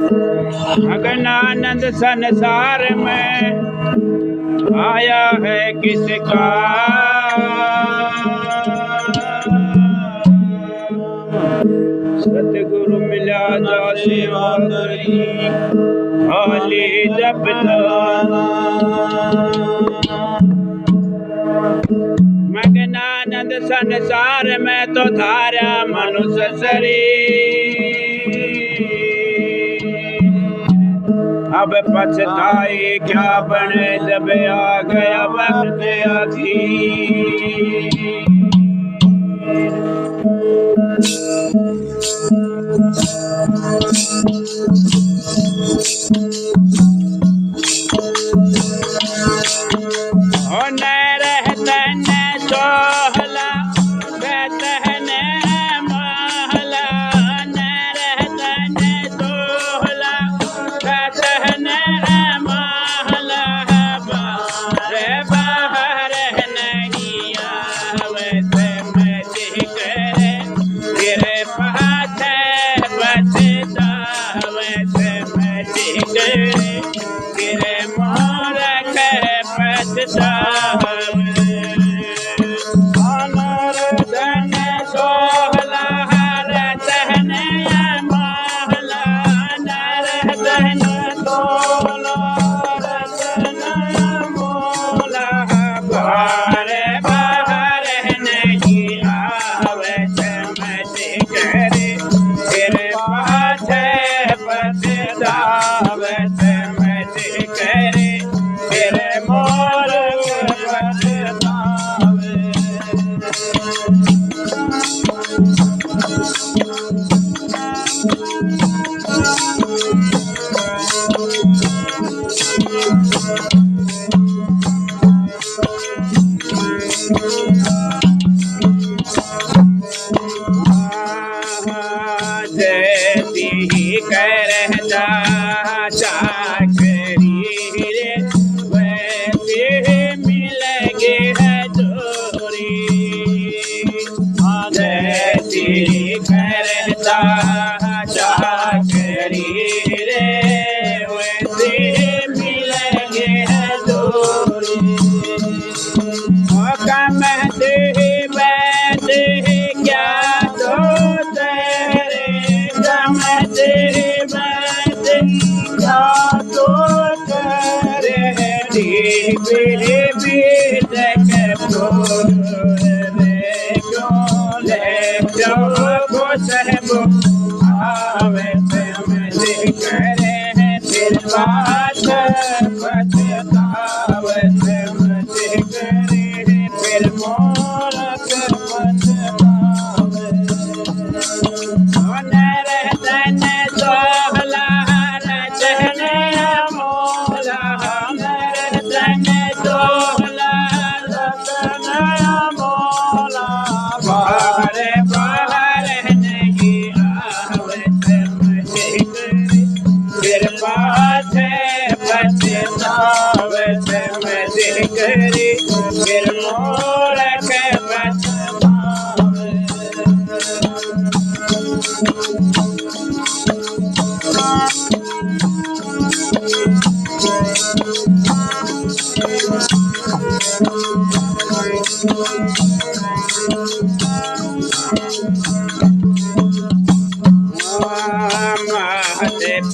मगन आनंद संसार में आया है किसका। सतगुरु मिला जा सेवा करी खाली जपदाना। मगन आनंद संसार में तो धारा मनुष्य शरीर। अब पछताए क्या बने जब आ गया वक्त आखिर।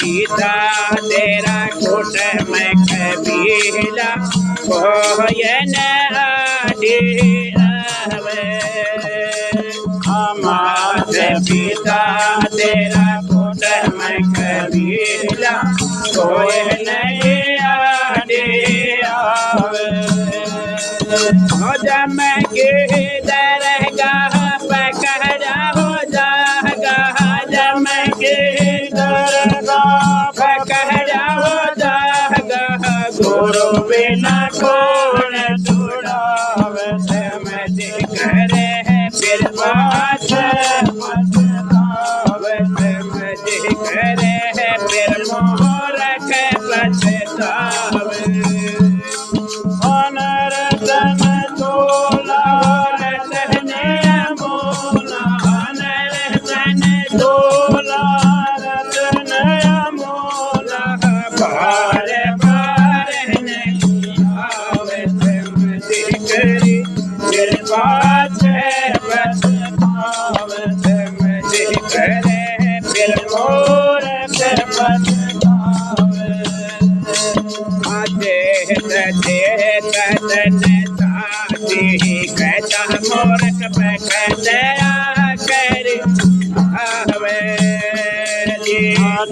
पिता तेरा कोट में कबीला कोयन आदि आवे। हमारे पिता तेरा कोट में कबीला कोयन आदि आवे। जम के दरगाह पकड़ा हो जागा, जम के गुरु बिना कौन छुड़ावे। समझ करे फिर बात पछतावे, समझ करे फिर मोहरख पछतावे। अनरतन तोला रतन मोला, अनरतन तोला रतन मोला। दया कर आवे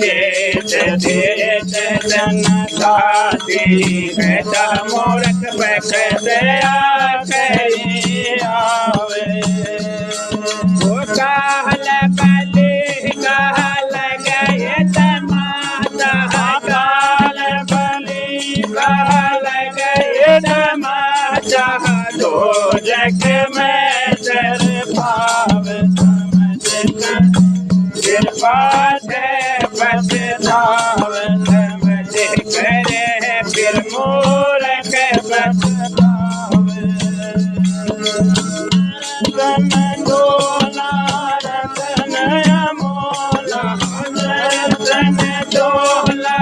देत देत जन साथी कहता मूर्ख बक दया करी आवे वो काल बलि काल गए माता काल बलि काल गए माता दो जग में चर पाव कृपा से बचताव समझ करे फिर मूर्ख बचताव रतन डोला रतन अमोला रतन डोला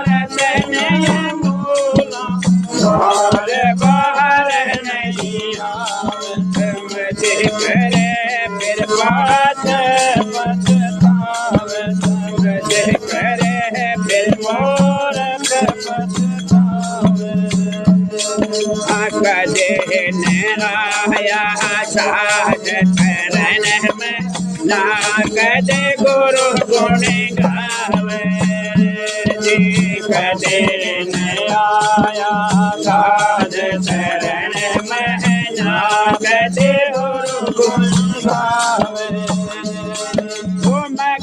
रतन अमोला और बाहर नहीं आवे समझ करे फिर बात बचतावे समझ करे फिर मूर्ख बचतावे आका देने आया साध चरण में नाग दे गुरु गुण गावे जी कदे न आया साध चरण में नाग दे गुरु गुण गावे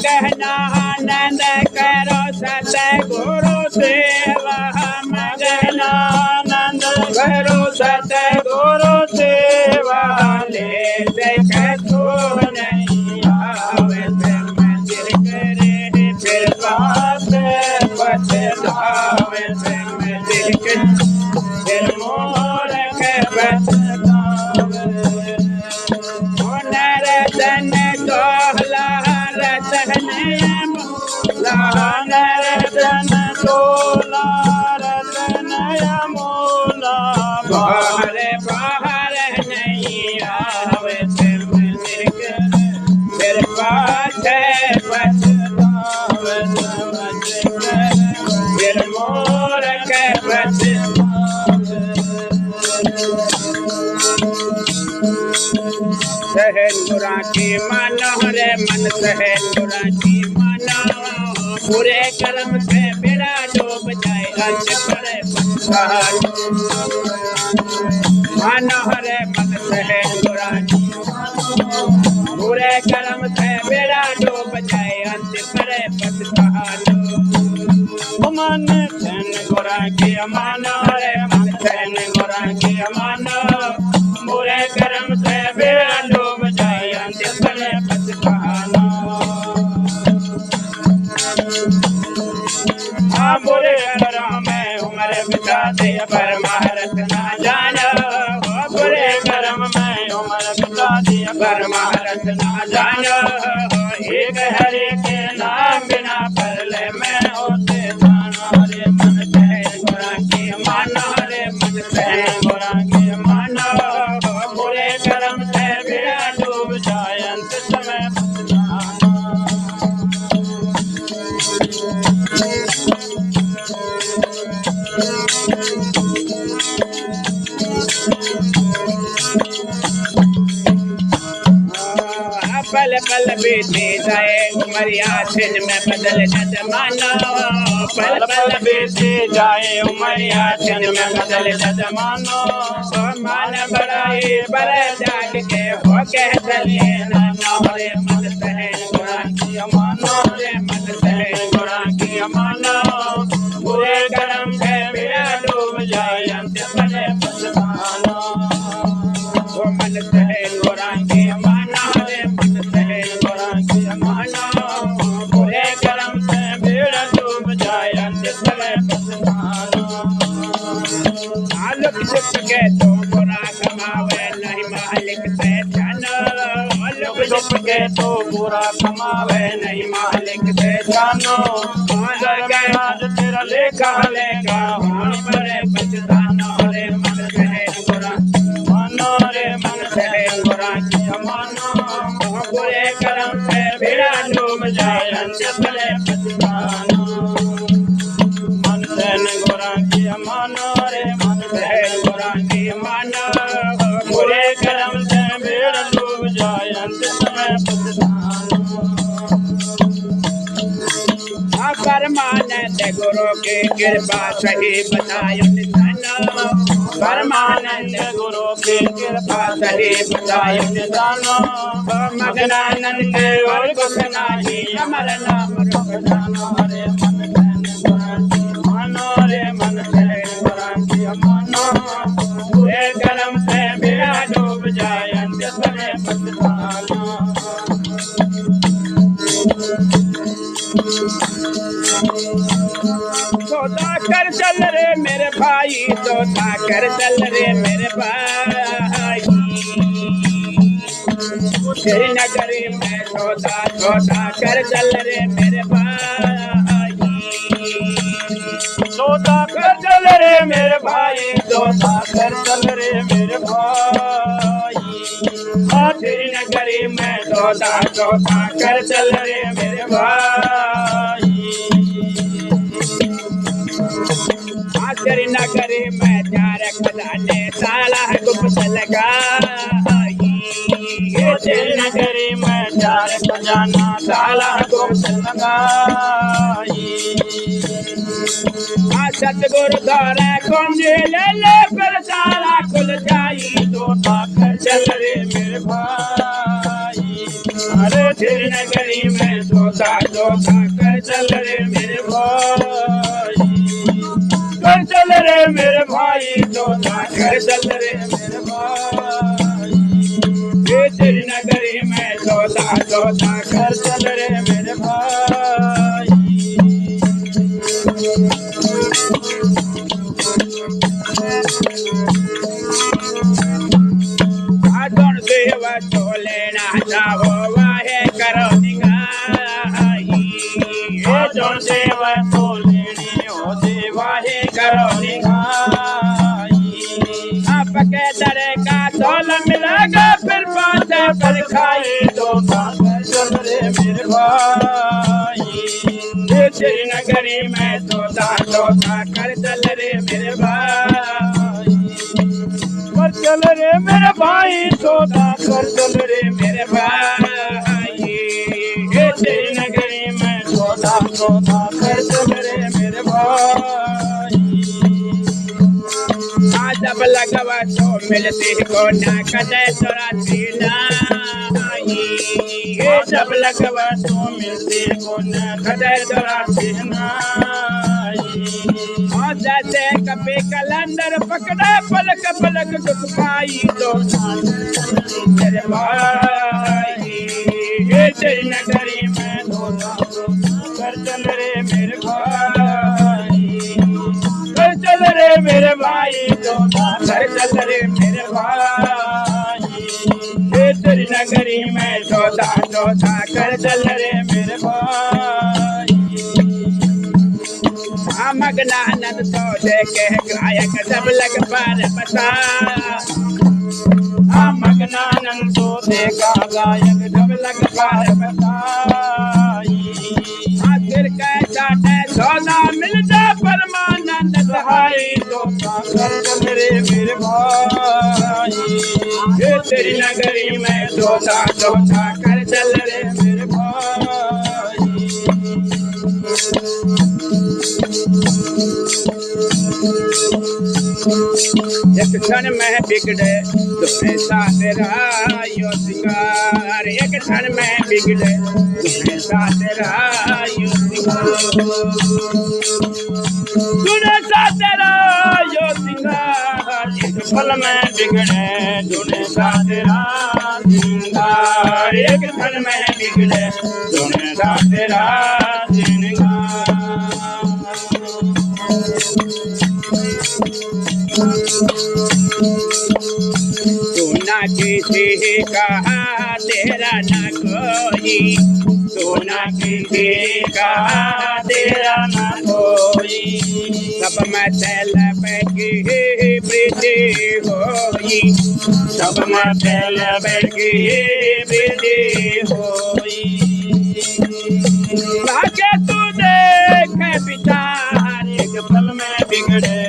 गहना आनंद करो सतगुरु सेवा मगना आनंद करो सतगुरु सेवा ले देख तो नहीं आवे समझ करे फिर बात बचतावे समझ कर फिर मूर्ख बचतावे नरतन दोहला रतन डोला रतन अमोला बाहर बाहर नहीं आवे समझ कर फिर बात बचतावे समझ कर फिर मूर्ख बचतावे सहन गुरा की मानो रे मन सहन गुरा की मानो पूरे कर्म से बेड़ा डूब जाए अंत पड़े पंचाल मानो रे मन सहन गुरा की पूरे कर्म से बेड़ा डूब जाए अंत पड़े पंचाल मन सहन गुरा की मानो रे मन सहन गुरा की मानो पूरे कर्म से बेड़ा डूब जाए अंत पड़े पंचाल बुरे कर्म में उम्र बिता दे पर महारत ना जानो बुरे कर्म में उम्र बिता दे पर महारत ना जानो एक हरि के नाम बिना परले में होते जानो रे मन सहन गुरा की मानो रे मन सहन गुरा की मानो बुरे कर्म से बेड़ा डूब जाए अंत समय पल पल बीती जाए उमरिया दिन में बदल जमाना पल पल बीती जाए उमरिया दिन में बदल जमाना मान बड़ाई बड़े जाग के हो के चलिए नानो रे मन सहन गुरा की मानो रे मन सहन गुरा की मानो बुरे कर्म से बेड़ा डूब जाए अंत पड़े पछताना वो मन सहन गुरा की मानो रे मन सहन गुरा की मानो बुरे कर्म से बेड़ा डूब जाए अंत पड़े पछताना आलोक छुप के तो बुरा कमावे नहीं मालिक से जानो आलोक छुप के तो बुरा कमावे नहीं मालिक से जानो आज तेरा लेखा लेगा होने पड़े पछताना रे मन सहन गुरा मानो रे मन सहन गुरा की मानो बुरे कर्म से बेड़ा डूब जाए अंत पड़े पछताना मन सहन गुरा की मानो रे मन सहन गुरा की मानो बुरे कर्म से बेड़ा डूब जाए परमानंद गुरु की कृपा सही बतायो निशाना परमानंद गुरु की कृपा सही बतायो निशाना मगनानंद के और कुछ नहीं अमर नाम रूप जानो हरे मन रे मन से कुरान मानो रे कर्म से मेरा डूब जाए अंत समय पछताना सौदा कर चल रे मेरे भाई सौदा कर चल रे मेरे भाई तेरी नगरी में सौदा सौदा कर चल रे मेरे भाई सौदा कर चल रे मेरे भाई सौदा कर चल रे मेरे भाई तेरी नगरी में सौदा सौदा कर चल रे मेरे भाई तेरी नगरी में चार खजाने ताला गुप्त लगाई तेरी नगरी में चार खजाना ताला गुप्त लगाई सतगुरु द्वारा कुंजी ले ले पर ताला खुल जाई तो कर चल रे मेरे भाई अरे तेरी नगरी में सोता सोता कर चल रे मेरे भाई कर चल रे मेरे भाई सोता कर चल रे मेरे भाई ये तेरी नगरी में सोता सोता कर चल रे मेरे भाई आदन देव तो लेना चाहो वाहे करो निगाही आदन देव तो लेनी हो देवाहे करो निगाही आप के दरे का तोल मिलेगा फिर बात पर खाई तो चल रे मेरे भाई ये तेरी नगरी में सोता सोता कर चल रे मेरे भाई कर चल रे मेरे भाई सोता कर चल रे मेरे भाई ये तेरी नगरी में सोता सोता कर चल रे मेरे भाई जब लगवा तो मिलती को ना कदे चुराती नहीं जब लगवा तो मिलती को ना कदे चुराती नहीं जैसे कभी कलंदर पकड़ा पलक पलक दुखाई तो तेरे भाई ये तेरी नगरी में धोता कर चल रे मेरे भाई कर चल रे मेरे भाई धोता कर चल रे मेरे भाई ये तेरी नगरी में धोता धोता कर चल रे मेरे भाई मगनानंद तो देखे गायक सब लग पर बता मगनानंद तो देखा गायक सब लग पर बताई आखिर कैसा सौदा मिलता परमानंद सहाय तो कर चल रे मेरे भाई ये तेरी नगरी में सोता सोता कर चल रे मेरे भाई एक क्षण में बिगड़े तुम्हें साथ रायो सिंगार एक क्षण में बिगड़े तुम्हें साथ रायो सिंगार तूने साथ रायो सिंगार एक पल में बिगड़े तूने साथ रायो सिंगार एक क्षण में बिगड़े तूने साथ रायो सिंगार तू ना किसी कहा तेरा ना कोई तू ना किसी कहा तेरा ना कोई सब मतलब की प्रीति होई सब मतलब की प्रीति होई लागे तू देखे विचार एक पल में बिगड़े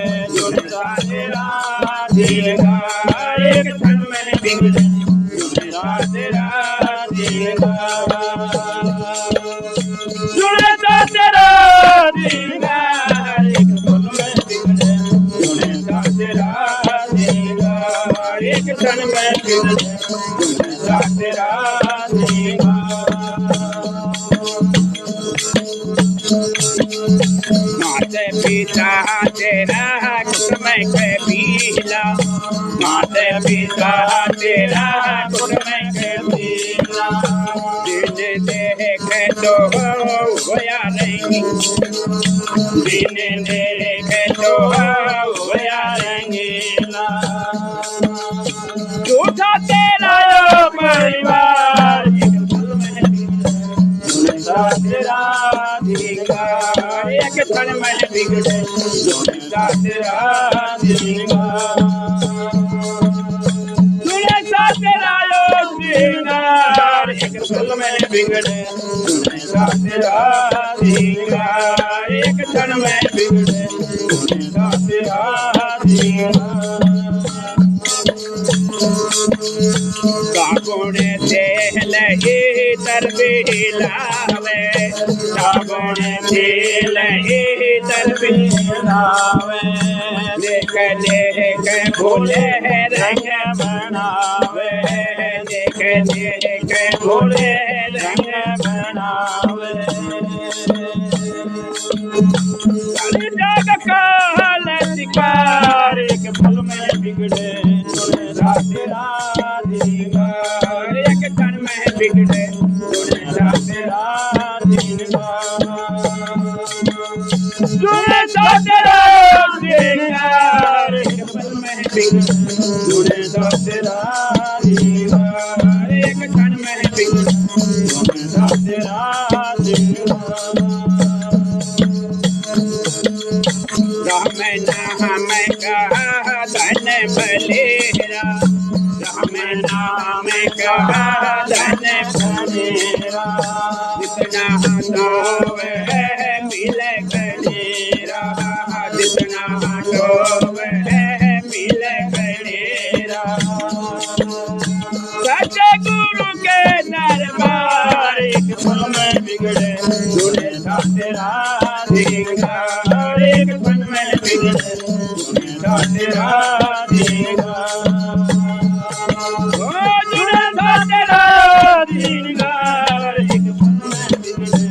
एक क्षण में बिगड़े तेरा बिगड़े तेरा देगा। माते पिता तेरा कुटुंब कबीला, माते पिता तेरा कुटुंब कबीला, दिन देखे तो होया नहीं, दिन देखे तो होया रंगीला। झूठा तेरा परिवार तेरा अधिकार, एक क्षण में बिगड़े तेरा अधिकार, तेरा अधिकार, एक क्षण में बिगड़े तेरा अधिकार, एक क्षण में बिगड़े तेरा अधिकार। कागुणे से लही तरबीलावे, कागुणे से लही तरबीलावे, देख देख भोले रंग बनावे, देख देख भोले रंग बनावे। जग काल शिकार, एक पल में बिगड़े तेरा अधिकार, एक क्षण में बिगड़े तेरा अधिकार, तेरा अधिकार, एक पल में बिगड़े तेरा अधिकार, एक क्षण में बिगड़े तेरा अधिकार। राम नाम का धन बलेरा, राम नाम का धन बलेरा, जितना दोवे मिले गणेरा, जितना दोवे मिले गणेरा। सतगुरु के दरबार, एक पल में बिगड़े तेरा अधिकार, एक पल में बिगड़े तेरा अधिकार, तेरा अधिकार, एक पल में बिगड़े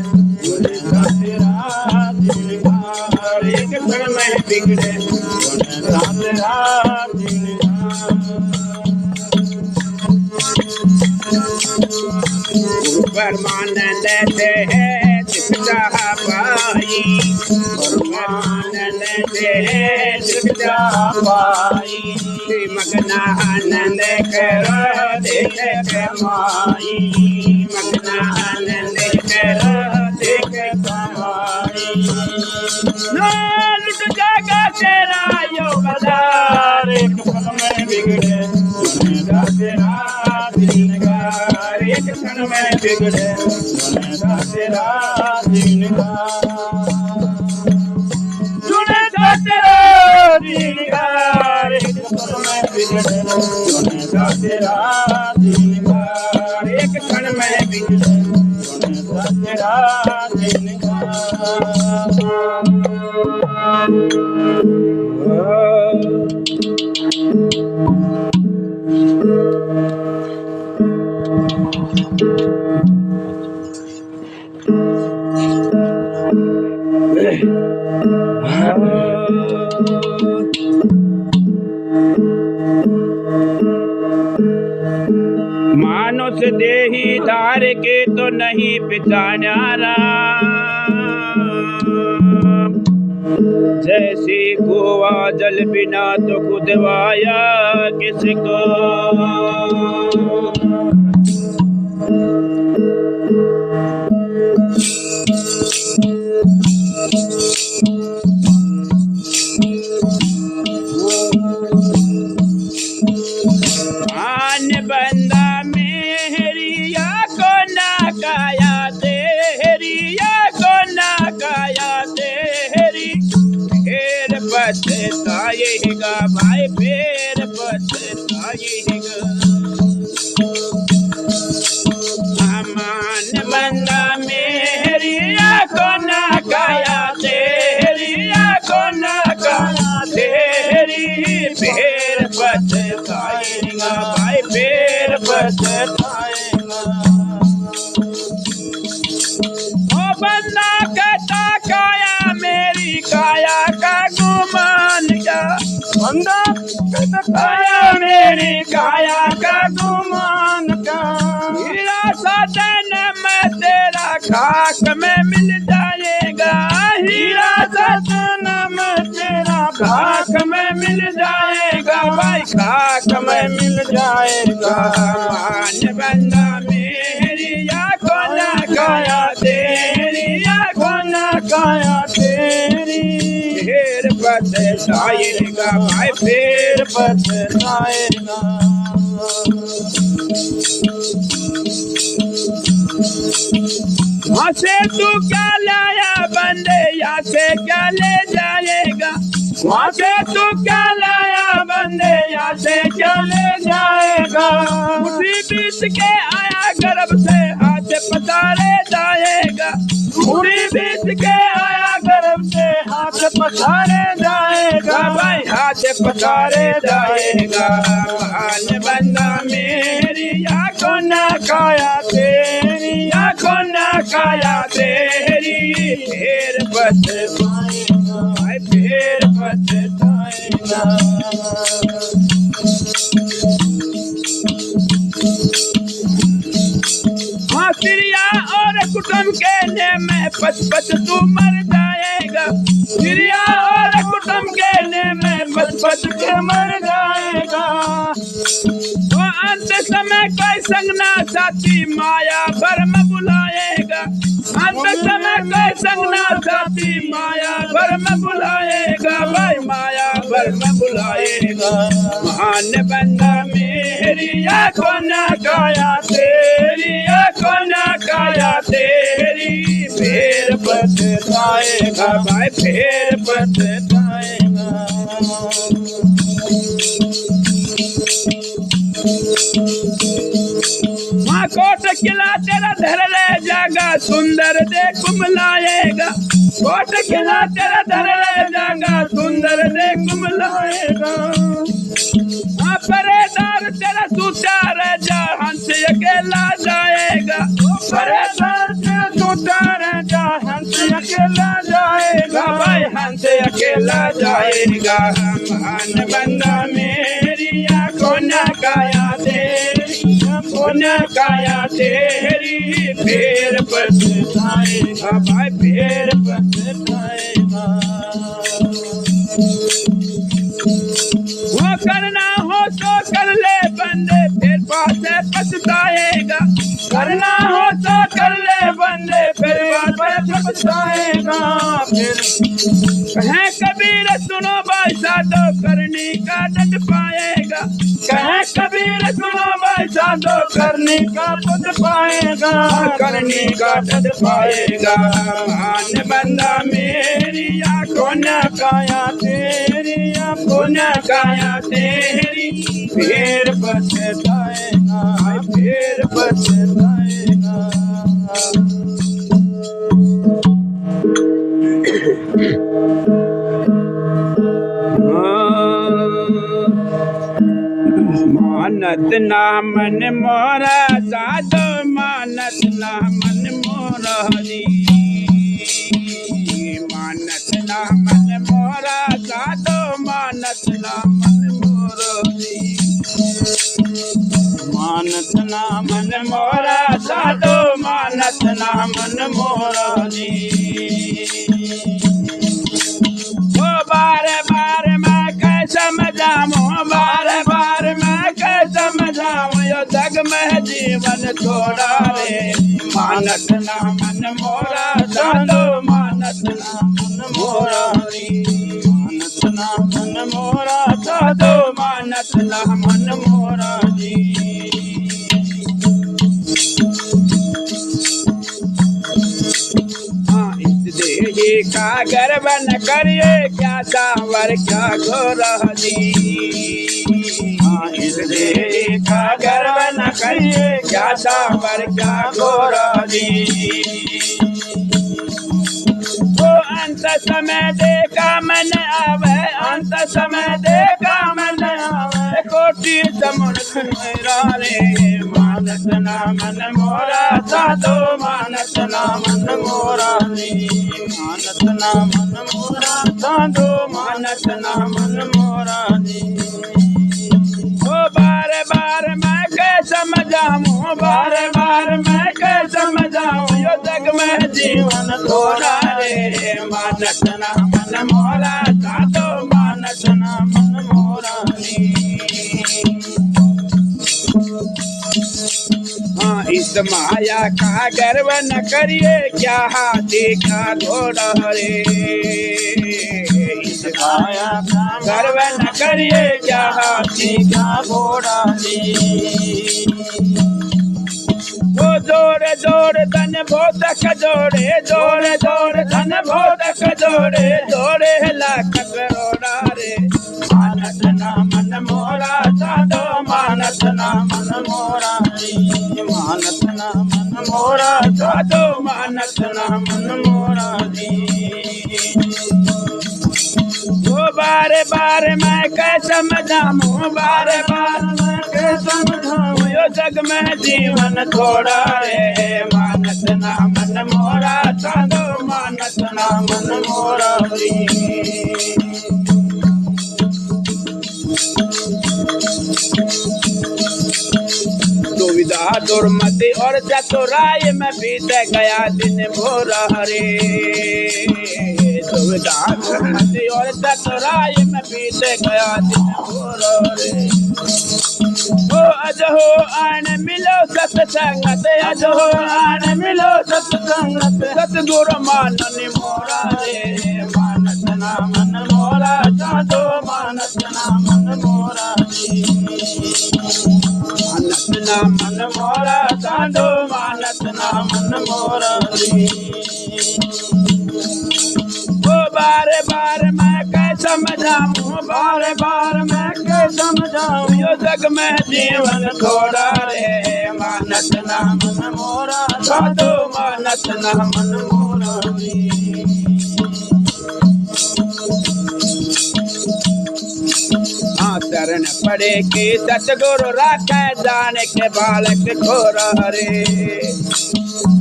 तेरा अधिकार, एक पल में बिगड़े तेरा अधिकार। परमानंद से दिखता पाई, परमानंद से दिखता पाई, मगनानंद करो देख कमाई, मगनानंद करो देख कमाई। लुट जाएगा तेरा योगदार, एक पल में बिगड़े तेरा अधिकार, एक क्षण में बिगड़े तेरा अधिकार, तेरा अधिकार, एक पल में बिगड़े तेरा अधिकार, एक क्षण में बिगड़े तेरा मानुष देही धार के तो नहीं पिताना राम, जैसी कुआ जल बिना तो खुदवाया किसको। आन बंदा मेरिया को ना काया तेरिया को ना काया तेरी, फिर पछताएगा भाई, फिर पछताएगा। बंदा काया मेरी काया का गुमान का। हीरा साधन में तेरा खाक में मिल जाएगा, हीरा सदन में तेरा खाक में मिल जाएगा भाई, खाक में मिल जाएगा। मान बंदा मेरी आँखों न काया तेरी, आँखों न काया तेरी। फिर पछताएगा भाई, फिर पछताएगा। वहाँ से तू क्या लाया बंदे, यहाँ से क्या ले जाएगा। वहाँ से तू क्या लाया बंदे, यहाँ से क्या ले जाएगा। मुट्ठी बीत के आया गर्भ से हाथ पसारे जाएगा, मुट्ठी बीत के आया गर्भ से हाथ पसारे जाएगा भाई, हाथ पसारे जाएगा। मान बंदा मेरी आँखों न काया तेरी, आँखों न काया तेरी। फिर पछताएगा भाई, फिर पछताएगा। हाँ सिरिया और कुटुंब के ने में पच पच तू मर जाएगा, सिरिया और कुटुंब के ने में पच पच के मर जाएगा। वो अंत समय कोई संगना साथी माया भरम बुलाएगा, अंत समय कोई संगना साथी माया भरम बुलाएगा भाई, माया भरम बुलाएगा। मान बंदा मेरी आँखों न काया तेरी, आँखों न काया तेरी। फिर पछताएगा भाई, फिर पछताएगा। माँ कोट किला तेरा धर ले जागा, सुंदर दे कुमलाएगा। कोट किला तेरा धर ले जागा, सुंदर दे कुमलाएगा। परेदार तेरा सूता रह जा, हंस अकेला जाएगा। परेदार तेरा सूता रह जा, हंस अकेला जाएगा भाई, हंस अकेला जाएगा। मान बंदा मेरी आँखों न काया तेरी, आँखों न काया तेरी। फिर पछताएगा भाई, फिर पछताएगा। वो करना हो तो कर ले बंदे, फिर बाद में पछताएगा। करना हो तो कर ले बंदे, फिर बाद में पछताएगा। फिर कहें कबीर सुनो भाई साधो, करनी का दंड पाएगा। कहें कबीर सुनो भाई साधो, करनी का पद पाएगा, करनी का दंड पाएगा। मान बंदा मेरी आँखों न काया तेरी, आँखों न काया तेरी। फिर पछताएगा, फिर पछताएगा। मानत ना मन मोरा साधो, मानत ना मन मोरा हरी। मानत ना मन मोरा साधो, मानत ना मन मोरा हरी। मानत ना मन मोरा साधो, मानत ना मन मोरा हरी। ओ बार बार मैं कैसे समझाऊं, बार बार मैं कैसे समझाऊं, यो जग में जीवन थोड़ा रे। मानत ना मन मोरा साधो, मानत ना मन मोरा रे। मानत ना मन मोरा साधो, मानत ना मन मोरा जी। देही का गर्व न करिए, क्या सांवर क्या घोरहनी। इस देही का गर्व न करिए, क्या सांवर क्या घोरहनी। तो अंत समय देखा मन आवे, अंत समय देखा मन आवे, कोटि समुद्र मेरा रे। मानत ना मन मोरा साधो, मानत ना मन मोरा रे। मानत ना मन मोरा साधो मानत ना मन मोरा जी। ओ बार बार मैं के समझाऊं, बार बार मैं के समझाऊं, यो जग में जीवन थोड़ा रे, मानत ना मन मोरा साधो मानत ना मन मोरा जी। हाँ, इस माया का गर्व न करिए, क्या हाथी का घोड़ा रे, इस माया का गर्व न करिए, क्या हाथी का घोड़ा रे। वो जोड़े जोड़े धन भोतक जोड़े, जोड़े जोड़े धन भोतक जोड़े, जोड़े लाख करोड़ा रे, मानत ना मन मोरा साधो मानत ना मन मोरा जी, मानत ना मन मोरा साधो मानत ना मन मोरा जी। वो बारे बारे मैं कै समझाऊं, बारे बार मैं कै समझाऊं, यो जग में जीवन थोड़ा रे, मानत ना मन मोरा साधो मानत ना मन मोरा जी। दुविधा दुर्मति और चतुराई में बीत गया दिन भोरा रे, दुविधा दुर्मति और चतुराई में बीत गया दिन भोरा रे। ओ अजहो आन मिलो सत्संगत, अजहो आन मिलो सत्संगत, सतगुरु माननि मोरा रे, मानत ना मन मोरा साधो मानत ना मन मोरा जी, मानत ना मन मोरा साधो मानत ना मन मोरा जी। ओ बारे बार मैं कै समझाऊं, बारे बार मैं कै समझाऊं, यो जग में जीवन थोड़ा रे, मानत ना मन मोरा साधो मानत ना मन मोरा जी। हाँ, शरण पड़े की सतगुरु राखे, जाने के बालक घोरा रे,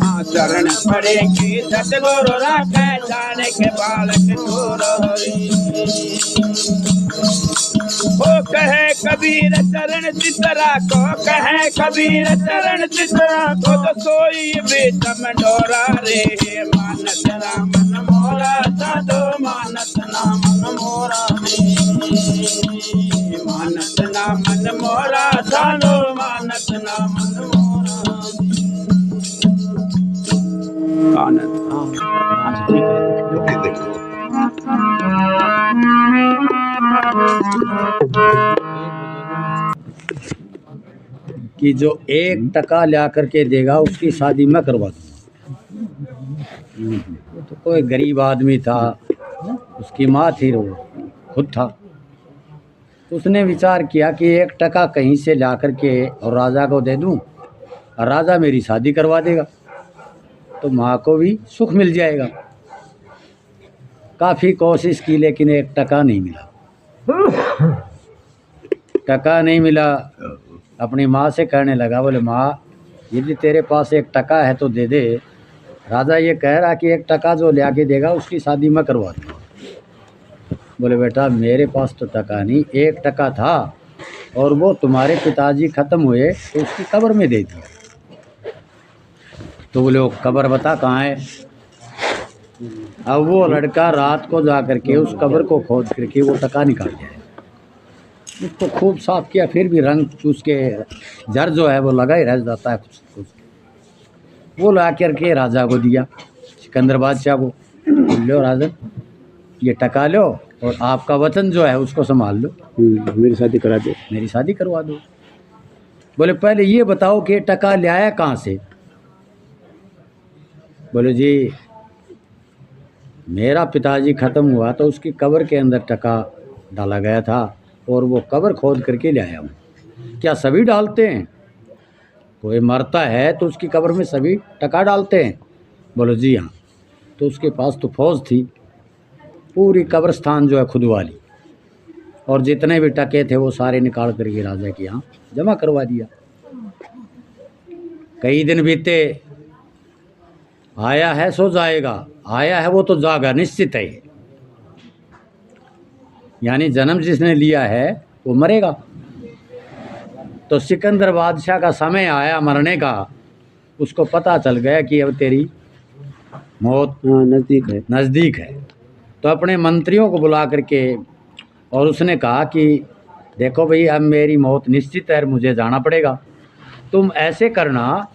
हाँ, शरण पड़े की सतगुरु राखे, जाने के बालक घोरा रे। ओ कहे कबीर चरण चितरा को, कहे कबीर चरण चितरा को, तो सोई बेटम डोरा रे, मानत ना मन मोरा साधो मानत ना मन मोरा रे, मानत ना मन मोरा साधो मानत ना मन मोरा। आनंद कि जो 1 टका ला करके देगा उसकी शादी मैं करवा दूँगा। तो कोई गरीब आदमी था, उसकी माँ थी, वो खुद था, तो उसने विचार किया कि 1 टका कहीं से ला करके और राजा को दे दूँ और राजा मेरी शादी करवा देगा, तो माँ को भी सुख मिल जाएगा। काफ़ी कोशिश की लेकिन 1 टका नहीं मिला, टका नहीं मिला। अपनी माँ से कहने लगा, बोले माँ यदि तेरे पास 1 टका है तो दे दे, राजा ये कह रहा कि 1 टका जो ले आके देगा उसकी शादी मैं करवा दूँगा। बोले बेटा मेरे पास तो टका नहीं, 1 टका था और वो तुम्हारे पिताजी ख़त्म हुए तो उसकी कब्र में दे दिया। तो बोले वो कब्र बता कहाँ है। अब वो लड़का रात को जा करके उस कब्र को खोद करके वो टका निकाल जाए, उसको खूब साफ किया, फिर भी रंग उसके जर जो है वो लगा ही रह जाता है कुछ कुछ। वो ला करके राजा को दिया, सिकंदर बादशाह को, लो राजा ये टका लो और आपका वतन जो है उसको संभाल लो, मेरी शादी करा दो, मेरी शादी करवा दो। बोले पहले ये बताओ कि टका ले आया कहाँ से। बोले जी मेरा पिताजी ख़त्म हुआ तो उसकी कब्र के अंदर टका डाला गया था और वो कब्र खोद करके ले आया हूँ। क्या सभी डालते हैं? कोई मरता है तो उसकी कब्र में सभी टका डालते हैं? बोलो जी हाँ। तो उसके पास तो फौज थी, पूरी कब्रस्तान जो है खुदवा ली और जितने भी टके थे वो सारे निकाल करके राजा के यहाँ जमा करवा दिया। कई दिन बीते, आया है सो जाएगा, आया है वो तो जागा निश्चित है। यानी जन्म जिसने लिया है वो मरेगा। तो सिकंदर बादशाह का समय आया मरने का, उसको पता चल गया कि अब तेरी मौत नज़दीक है। तो अपने मंत्रियों को बुला करके और उसने कहा कि देखो भाई, अब मेरी मौत निश्चित है, मुझे जाना पड़ेगा। तुम ऐसे करना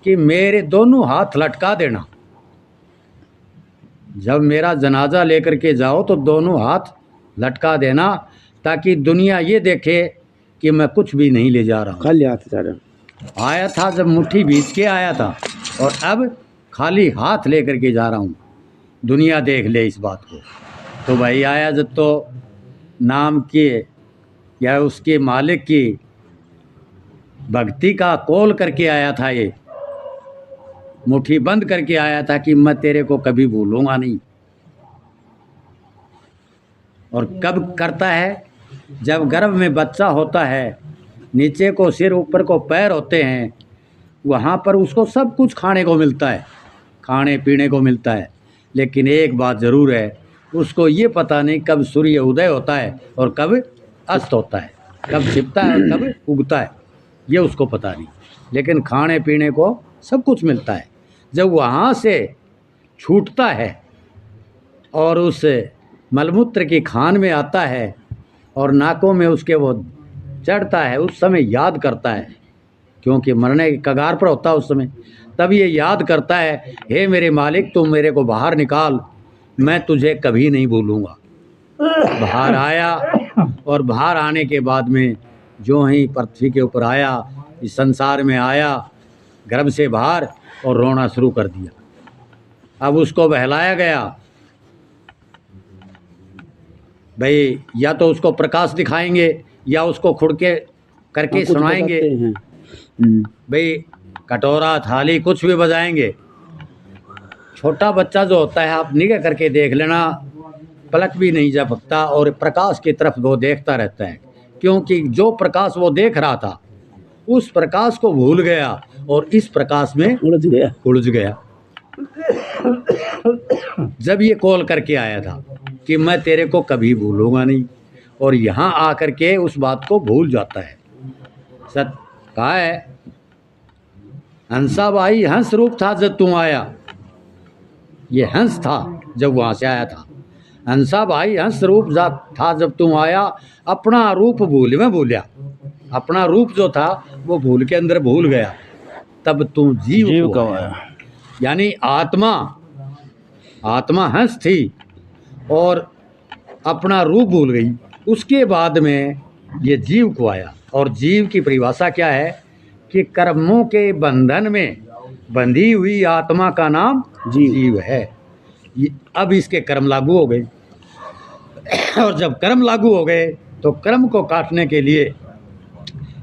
कि मेरे दोनों हाथ लटका देना। जब मेरा जनाजा लेकर के जाओ तो दोनों हाथ लटका देना, ताकि दुनिया ये देखे कि मैं कुछ भी नहीं ले जा रहा हूँ। खाली हाथ आया था जब मुट्ठी बीच के आया था, और अब खाली हाथ लेकर के जा रहा हूँ, दुनिया देख ले इस बात को। तो भाई आया जब तो नाम के या उसके मालिक की भक्ति का कॉल करके आया था, ये मुट्ठी बंद करके आया था कि मैं तेरे को कभी भूलूंगा नहीं। और कब करता है? जब गर्भ में बच्चा होता है, नीचे को सिर ऊपर को पैर होते हैं, वहाँ पर उसको सब कुछ खाने को मिलता है, खाने पीने को मिलता है। लेकिन एक बात ज़रूर है, उसको ये पता नहीं कब सूर्य उदय होता है और कब अस्त होता है, कब छिपता है और कब उगता है, ये उसको पता नहीं। लेकिन खाने पीने को सब कुछ मिलता है। जब वहाँ से छूटता है और उस मलमूत्र की खान में आता है और नाकों में उसके वो चढ़ता है, उस समय याद करता है, क्योंकि मरने के कगार पर होता है उस समय। तब ये याद करता है, हे मेरे मालिक, तुम मेरे को बाहर निकाल, मैं तुझे कभी नहीं भूलूंगा। बाहर आया, और बाहर आने के बाद में जो ही पृथ्वी के ऊपर आया, इस संसार में आया, गर्भ से बाहर, और रोना शुरू कर दिया। अब उसको बहलाया गया भाई, या तो उसको प्रकाश दिखाएंगे या उसको खुड़के करके सुनाएंगे भाई, कटोरा थाली कुछ भी बजाएंगे। छोटा बच्चा जो होता है, आप निगाह करके देख लेना, पलक भी नहीं झपकता और प्रकाश की तरफ वो देखता रहता है, क्योंकि जो प्रकाश वो देख रहा था उस प्रकाश को भूल गया और इस प्रकाश में उलझ गया। जब ये कॉल करके आया था कि मैं तेरे को कभी भूलूंगा नहीं, और यहाँ आकर के उस बात को भूल जाता है। सत कहा है, हंसा भाई हंस रूप था जब तू आया, ये हंस था जब वहाँ से आया था। हंसा भाई हंस रूप था जब तू आया, अपना रूप भूल में भूलिया, अपना रूप जो था वो भूल के अंदर भूल गया, तब तू जीव को आया। यानी आत्मा हंस थी और अपना रूप भूल गई। उसके बाद में ये जीव को आया, और जीव की परिभाषा क्या है कि कर्मों के बंधन में बंधी हुई आत्मा का नाम जीव है। अब इसके कर्म लागू हो गए, और जब कर्म लागू हो गए तो कर्म को काटने के लिए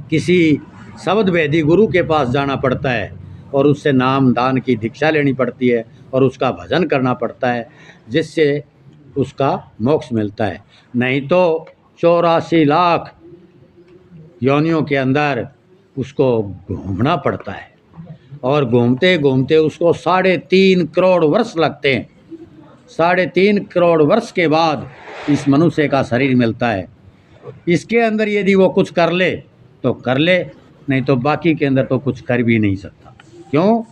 किसी शब्द वेदी गुरु के पास जाना पड़ता है, और उससे नाम दान की दीक्षा लेनी पड़ती है, और उसका भजन करना पड़ता है, जिससे उसका मोक्ष मिलता है। नहीं तो 84 लाख योनियों के अंदर उसको घूमना पड़ता है, और घूमते घूमते उसको 3.5 करोड़ वर्ष लगते हैं। 3.5 करोड़ वर्ष के बाद इस मनुष्य का शरीर मिलता है। इसके अंदर यदि वो कुछ कर ले तो कर ले, नहीं तो बाकी के अंदर तो कुछ कर भी नहीं सकता। क्यों?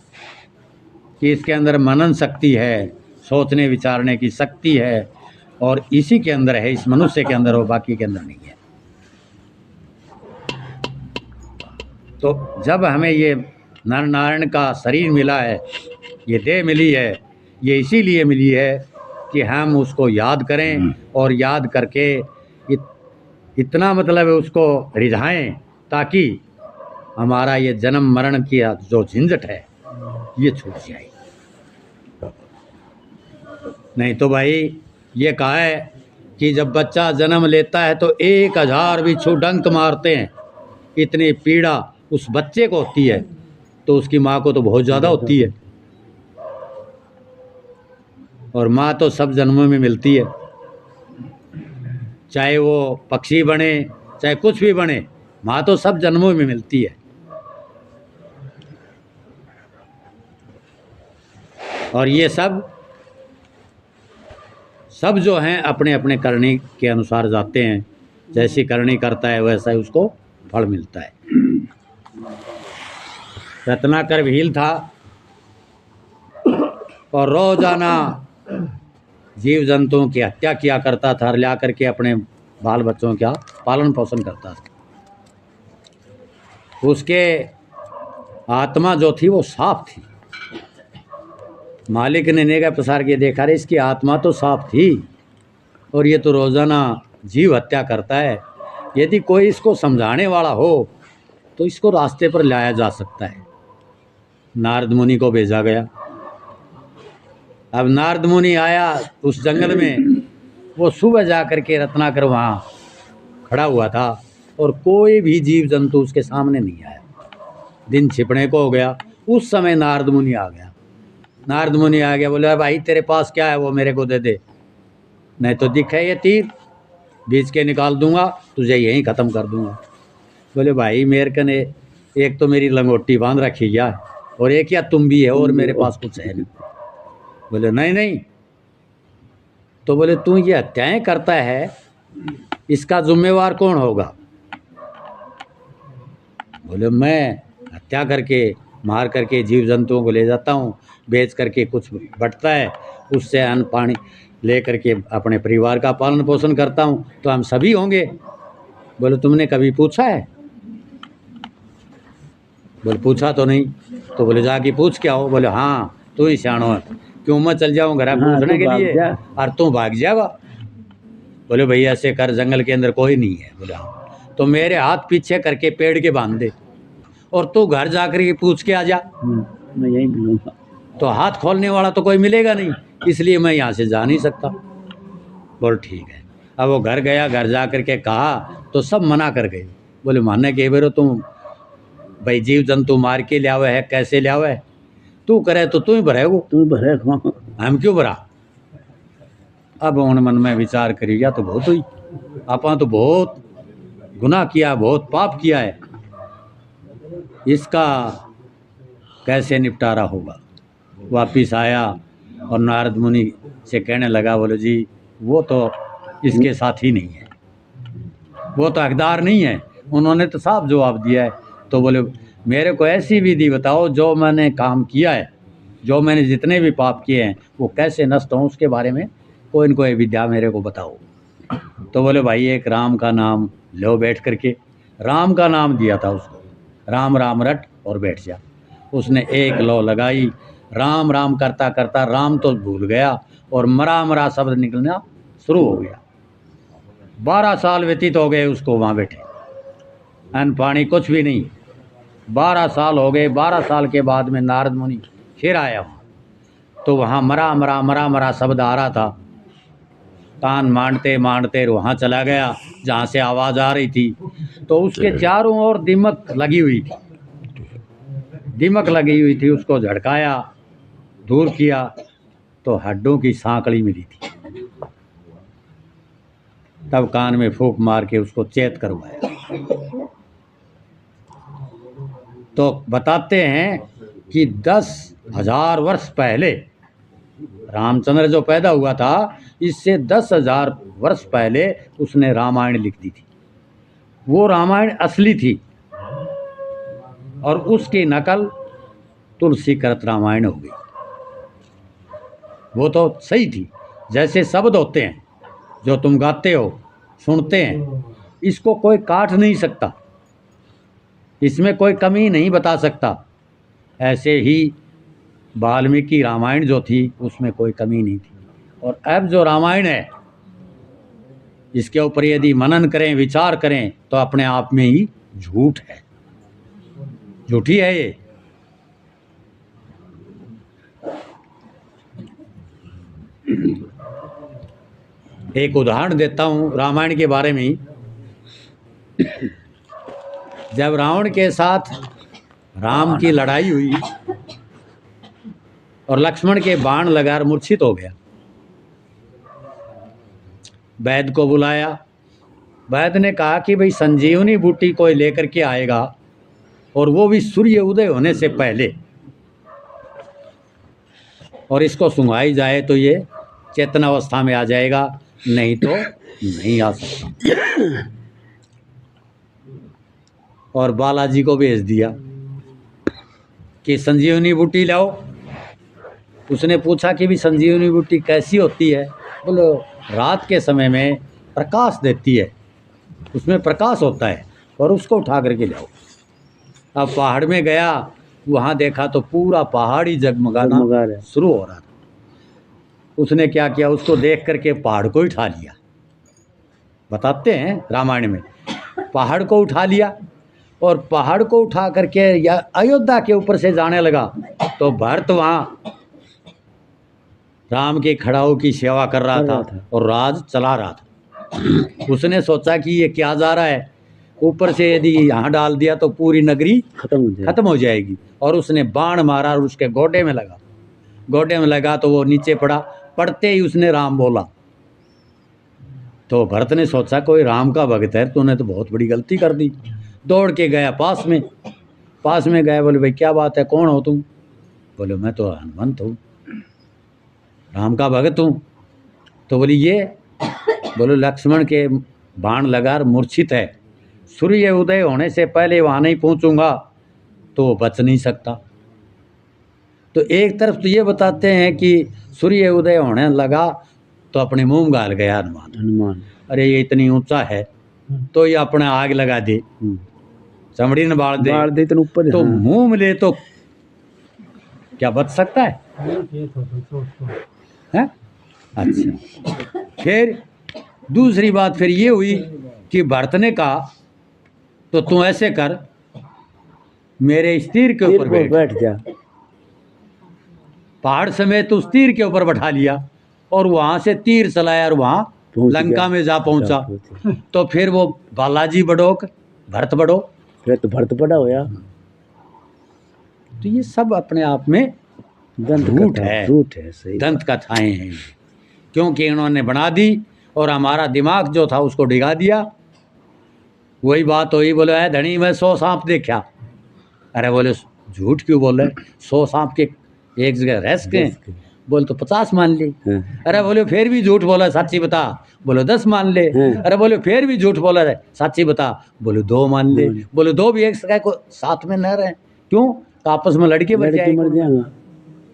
कि इसके अंदर मनन शक्ति है, सोचने विचारने की शक्ति है, और इसी के अंदर है, इस मनुष्य के अंदर हो, बाकी के अंदर नहीं है। तो जब हमें ये नर नारायण का शरीर मिला है, ये देह मिली है, ये इसीलिए मिली है कि हम उसको याद करें, और याद करके इतना मतलब उसको रिझाएं, ताकि हमारा ये जन्म मरण की जो झंझट है ये छूट जाए। नहीं तो भाई ये कहा है कि जब बच्चा जन्म लेता है तो 1000 बिच्छू डंक मारते हैं, इतनी पीड़ा उस बच्चे को होती है, तो उसकी माँ को तो बहुत ज़्यादा होती है। और माँ तो सब जन्मों में मिलती है, चाहे वो पक्षी बने चाहे कुछ भी बने, माँ तो सब जन्मों में मिलती है। और ये सब सब जो हैं अपने अपने करनी के अनुसार जाते हैं, जैसी करनी करता है वैसा ही उसको फल मिलता है। रत्नाकर भील था और रोजाना जीव जंतुओं की हत्या किया करता था, ला करके अपने बाल बच्चों का पालन पोषण करता था। उसके आत्मा जो थी वो साफ थी। मालिक ने निगाह पसार के देखा, रे इसकी आत्मा तो साफ थी और ये तो रोजाना जीव हत्या करता है। यदि कोई इसको समझाने वाला हो तो इसको रास्ते पर लाया जा सकता है। नारद मुनि को भेजा गया। अब नारद मुनि आया उस जंगल में, वो सुबह जा कर के रत्नाकर वहाँ खड़ा हुआ था और कोई भी जीव जंतु उसके सामने नहीं आया। दिन छिपने को हो गया, उस समय नारद मुनि आ गया। नारद मुनि आ गया, बोले भाई तेरे पास क्या है वो मेरे को दे दे, नहीं तो दिखे ये तीर बीच के निकाल दूंगा, तुझे यहीं ख़त्म कर दूंगा। बोले भाई मेरे कने एक तो मेरी लंगोटी बांध रखी है और एक या तुम भी है और मेरे पास कुछ है नहीं। बोले नहीं नहीं। तो बोले तू ये हत्याएं करता है, इसका जिम्मेवार कौन होगा? बोले मैं हत्या करके मार करके जीव जंतुओं को ले जाता हूँ, बेच करके कुछ बटता है, उससे अन्न पानी ले करके अपने परिवार का पालन पोषण करता हूँ, तो हम सभी होंगे। बोले तुमने कभी पूछा है? बोले पूछा तो नहीं। तो बोले जाके पूछ के आओ। बोले हाँ तू ही सियाणो है, क्यों मैं चल जाऊँ घर पूछने के लिए और तू भाग जाएगा। बोले भैया ऐसे कर, जंगल के अंदर कोई नहीं है। बोले हाँ तो मेरे हाथ पीछे करके पेड़ के बांध दे और तू घर जाकर के पूछ के आ जा, मैं यहीं मिलूंगा। तो हाथ खोलने वाला तो कोई मिलेगा नहीं, इसलिए मैं यहाँ से जा नहीं सकता। बोल ठीक है। अब वो घर गया, घर जा कर के कहा तो सब मना कर गए। बोले मानने के बेरो तुम भाई जीव जंतु मार के लिया हुआ है, कैसे लिया हुआ है? तू करे तो तू ही भरेगो, तू भरे हम क्यों भरा? अब उन्होंने मन में विचार करिएगा तो बहुत हुई, आपा तो बहुत गुनाह किया, बहुत पाप किया है, इसका कैसे निपटारा होगा। वापिस आया और नारद मुनि से कहने लगा, बोले जी वो तो इसके साथ ही नहीं है, वो तो हकदार नहीं है। उन्होंने तो साफ जवाब दिया है। तो बोले मेरे को ऐसी विधि बताओ जो मैंने काम किया है, जो मैंने जितने भी पाप किए हैं वो कैसे नष्ट हों, उसके बारे में कोई न कोई विद्या मेरे को बताओ। तो बोले भाई एक राम का नाम लो बैठ करके। राम का नाम दिया था उसको, राम राम रट और बैठ जा। उसने एक लो लगाई, राम राम करता करता राम तो भूल गया और मरा मरा शब्द निकलना शुरू हो गया। 12 साल व्यतीत हो गए उसको वहाँ बैठे, अन्न पानी कुछ भी नहीं। 12 साल हो गए। 12 साल के बाद में नारद मुनि फिर आया वहाँ, तो वहाँ मरा मरा मरा मरा शब्द आ रहा था। कान मांडते मांडते वहाँ चला गया जहाँ से आवाज़ आ रही थी। तो उसके चारों ओर दीमक लगी हुई थी, दीमक लगी हुई थी। उसको झटकाया, दूर किया तो हड्डों की सांकड़ी मिली थी। तब कान में फूंक मार के उसको चेत करवाया। तो बताते हैं कि 10,000 वर्ष पहले रामचंद्र जो पैदा हुआ था, इससे 10,000 वर्ष पहले उसने रामायण लिख दी थी। वो रामायण असली थी और उसकी नकल तुलसी करत रामायण हो गई। वो तो सही थी। जैसे शब्द होते हैं जो तुम गाते हो, सुनते हैं, इसको कोई काट नहीं सकता, इसमें कोई कमी नहीं बता सकता। ऐसे ही वाल्मीकि रामायण जो थी उसमें कोई कमी नहीं थी। और अब जो रामायण है इसके ऊपर यदि मनन करें, विचार करें तो अपने आप में ही झूठ है, झूठी है ये। एक उदाहरण देता हूँ रामायण के बारे में ही। जब रावण के साथ राम की लड़ाई हुई और लक्ष्मण के बाण लगाकर मूर्छित हो गया, वैद्य को बुलाया। वैद्य ने कहा कि भाई संजीवनी बूटी कोई लेकर के आएगा और वो भी सूर्य उदय होने से पहले, और इसको सुंघाई जाए तो ये चेतनावस्था में आ जाएगा, नहीं तो नहीं आ सकता। और बालाजी को भेज दिया कि संजीवनी बूटी लाओ। उसने पूछा कि भी संजीवनी बूटी कैसी होती है? बोलो रात के समय में प्रकाश देती है, उसमें प्रकाश होता है, और उसको उठा करके लाओ। अब पहाड़ में गया, वहाँ देखा तो पूरा पहाड़ ही जगमगाना शुरू हो रहा था। उसने क्या किया, उसको देख करके पहाड़ को उठा लिया। बताते हैं रामायण में, पहाड़ को उठा लिया और पहाड़ को उठा करके या अयोध्या के ऊपर से जाने लगा। तो भरत वहाँ राम के खड़ाऊ की सेवा कर रहा था और राज चला रहा था। उसने सोचा कि ये क्या जा रहा है, ऊपर से यदि यहाँ डाल दिया तो पूरी नगरी खत्म हो जाएगी। और उसने बाण मारा और उसके गोडे में लगा। गोडे में लगा तो वो नीचे पड़ा। पड़ते ही उसने राम बोला। तो भरत ने सोचा कोई राम का भक्त है, तूने तो बहुत बड़ी गलती कर दी। दौड़ के गया पास में गया। बोले भाई क्या बात है, कौन हो तुम? बोले मैं तो हनुमंत हूँ, राम का भक्त हूँ। तो बोली ये? बोले लक्ष्मण के बाण लगा मूर्छित है, सूर्य उदय होने से पहले वहाँ नहीं पहुँचूंगा तो वो बच नहीं सकता। तो एक तरफ तो ये बताते हैं कि सूर्य उदय होने लगा तो अपने मुंह में गाल गया हनुमान। अरे ये इतनी ऊंचा है तो ये अपने आग लगा दे, चमड़ी ने बाढ़ दे तो ऊपर, तो मुंह में ले तो क्या बच सकता है? अच्छा, फिर दूसरी बात फिर ये हुई कि भरत ने कहा तो तू ऐसे कर, मेरे इस तीर के ऊपर बैठ जा। पहाड़ समेत उस तीर के ऊपर बैठा लिया और वहां से तीर चलाया और वहां लंका में जा पहुंचा। तो फिर वो बालाजी बड़ोक भरत बड़ो, फिर तो भरत बड़ा होया। तो ये सब अपने आप में झूठ है, दंत कथाएं हैं, क्योंकि इन्होंने बना दी और हमारा दिमाग जो था उसको डिगा दिया। वही बात हुई, बोले है धनी मैं 100 सांप देखा। अरे बोले झूठ क्यों बोले, 100 सांप के एक जगह रह सके? बोले तो 50 मान ले। अरे बोले फिर भी झूठ बोला, सच्ची बता। बोले 10 मान ले। अरे बोले फिर भी झूठ बोला है, सच्ची बता। बोले 2 मान ले। बोले 2 भी एक जगह को साथ में न रहे, क्यों? तो आपस में लड़के मर जाएंगे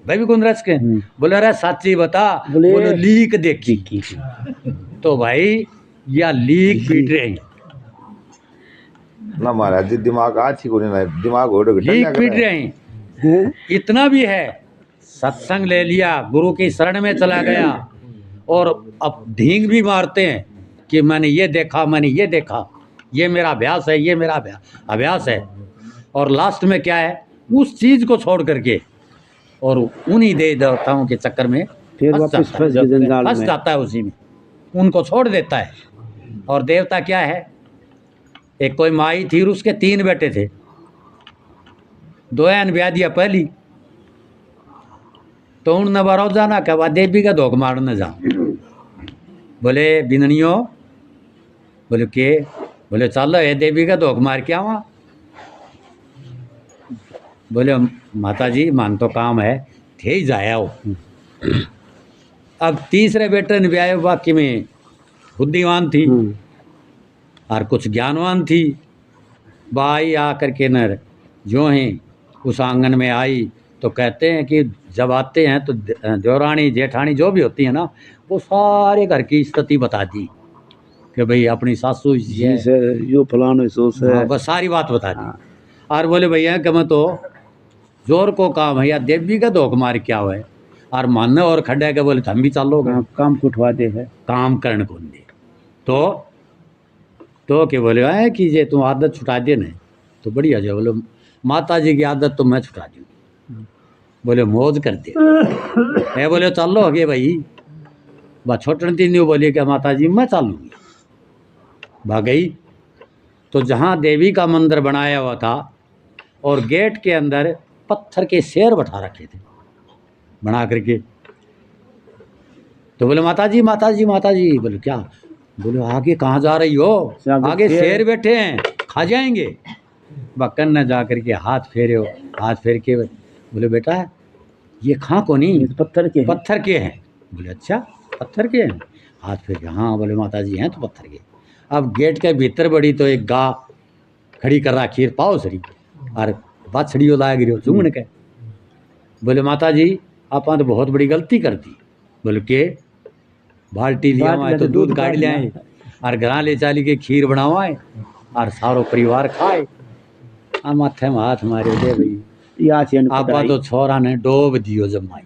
भाई भी कौन रस के। बोले अरे सच्ची बता। बोले लीक देखी। तो भाई या लीक पीट रहे हैं ना महाराज जी, दिमाग आज ही को नहीं, दिमाग लीक पीट रहे हैं। इतना भी है, सत्संग ले लिया, गुरु की शरण में चला गया और अब ढींग भी मारते हैं कि मैंने ये देखा, मैंने ये देखा, ये मेरा अभ्यास है, ये मेरा अभ्यास है। और लास्ट में क्या है, उस चीज़ को छोड़ करके और उन्हीं देवताओं के चक्कर में फिर वापस फंस जाता है, उसी में उनको छोड़ देता है। और देवता क्या है, एक कोई माई थी, उसके 3 बेटे थे, 2 ब्याह दिया पहली। तो उन नबारो जाना क्या बात, देवी का धोख मारने जा। बोले बिननियो, बोले के? बोले चलो ये देवी का धोख मार के आवा। बोले माता जी मान तो काम है, थे ही जाया हो। अब तीसरे बेटे ने ब्याह, बाकी में बुद्धिमान थी और कुछ ज्ञानवान थी। बाई आकर के नर जो हैं उस आंगन में आई तो कहते हैं कि जब आते हैं तो देवरानी जेठानी जो भी होती है ना, वो सारे घर की स्थिति बता दी कि भाई अपनी सासू है, यो फलाना सोच है, बस सारी बात बता दी। और बोले भैया कि मैं तो जोर को काम है या देवी का धोख मार क्या हुआ है और मानने और खड्डे के। बोले हम भी चलो काम कुटवा दे है, काम करण कौन दे। तो क्या बोले है कि ये तुम आदत छुटा दे नहीं तो बढ़िया जो। बोले माता जी की आदत तो मैं छुटा दूँ। बोले मौज कर दे। मैं बोले चलो आगे भाई, बा छोटन तीन बोलिए क्या माता जी मैं चलूँगी। भाग गई। तो जहाँ देवी का मंदिर बनाया हुआ था और गेट के अंदर पत्थर के शेर बैठा रखे थे बना करके। तो बोले माता जी माता जी माता जी। बोले क्या? बोले आगे कहाँ जा रही हो? आगे शेर बैठे हैं, खा जाएंगे। बक्कन न जा करके हाथ फेरे हो, हाथ फेर के बोले बेटा ये खां को नहीं, पत्थर के हैं। बोले अच्छा पत्थर के हैं? हाथ फेर के हाँ। बोले माता जी हैं तो पत्थर के। अब गेट के भीतर बड़ी तो एक गा खड़ी कर रखी पाओ सरी और बाछड़ियों लाया गिरो चूंगन के। बोले माता जी आपा तो बहुत बड़ी गलती कर दी। बोले के बाल्टी लिया हुआ तो दूध काट लिया है और घर ले चाली के खीर बनावा है और सारो परिवार खाए। आ माथे में हाथ मारे दे भाई आपा तो छोरा ने डोब दियो जमाई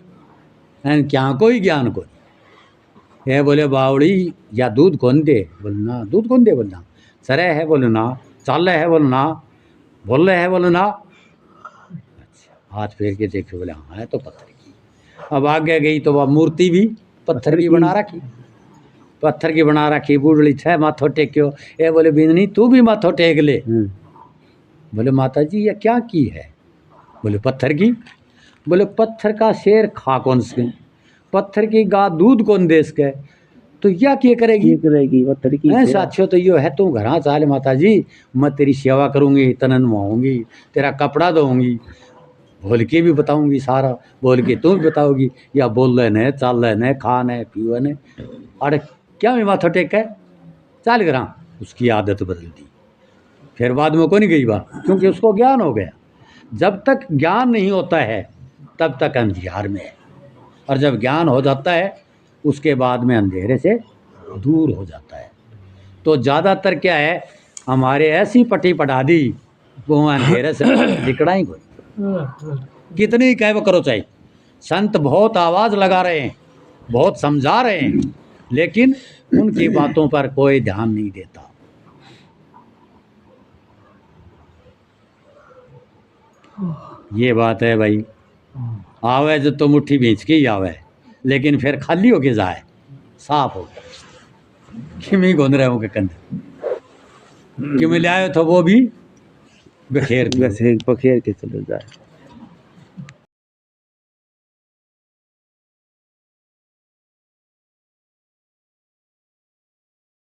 एन क्या कोई ज्ञान को है। बोले बावड़ी या दूध कौन दे? बोलना दूध कौन दे? बोलना सरे है? बोले ना चाल है? बोले ना बोल रहे है? बोले ना। अच्छा हाथ फेर के देखे बोले हाँ है तो पत्थर की। अब आगे गई तो वह मूर्ति भी पत्थर की बना रखी, पत्थर की बना रखी। बूढ़ी छह माथो टेक्यो। ए बोले बिंदनी तू भी माथो टेक ले। बोले माता जी ये क्या की है? बोले पत्थर की। बोले पत्थर का शेर खा कौन सके? पत्थर की गा दूध कौन दे सके? तो यह क्या करेगी? पत्थर की ऐसा अच्छो तो यो है तू घर चाले माता जी मैं तेरी सेवा करूँगी, तनन नहाऊंगी, तेरा कपड़ा धोऊंगी, बोल के भी बताऊंगी सारा, बोल के तू भी बताओगी या बोल रहे न चाल रहे न खा न पीओ न। अरे क्या मैं माथा टेक है चाल करा। उसकी आदत बदल दी। फिर बाद में को नहीं गई बात क्योंकि उसको ज्ञान हो गया। जब तक ज्ञान नहीं होता है तब तक अंधियार में है और जब ज्ञान हो जाता है उसके बाद में अंधेरे से दूर हो जाता है। तो ज़्यादातर क्या है हमारे ऐसी पट्टी पढ़ा दी वो अंधेरे से दिखड़ा ही कोई। कितनी ही कह करो चाहिए संत बहुत आवाज़ लगा रहे हैं, बहुत समझा रहे हैं, लेकिन उनकी बातों पर कोई ध्यान नहीं देता। ये बात है भाई। आवे जो तो मुट्ठी भींच के ही आवे लेकिन फिर खाली होके जाए साफ हो किमी गोंद रहे हो के कंधे कि मिलाए तो वो भी बखेर बस पखेर के चले जाए।